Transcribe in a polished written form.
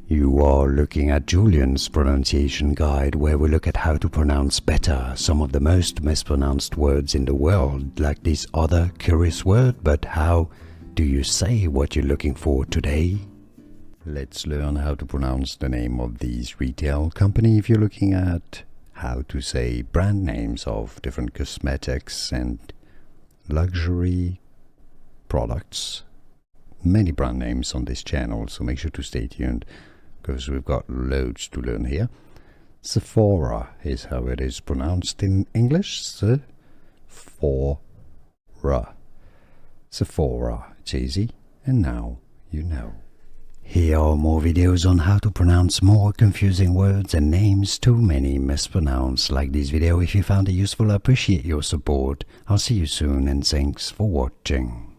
You are looking at Julian's pronunciation guide, where we look at how to pronounce better some of the most mispronounced words in the world, like this other curious word. But how do you say what you're looking for today? Let's learn how to pronounce the name of these retail company if you're looking at how to say brand names of different cosmetics and luxury products. Many brand names on this channel, so make sure to stay tuned because we've got loads to learn here. Sephora is how it is pronounced in English. Sephora. Sephora. It's easy, and now you know. Here are more videos on how to pronounce more confusing words and names too many mispronounced. Like this video if you found it useful. I appreciate your support. I'll see you soon, and thanks for watching.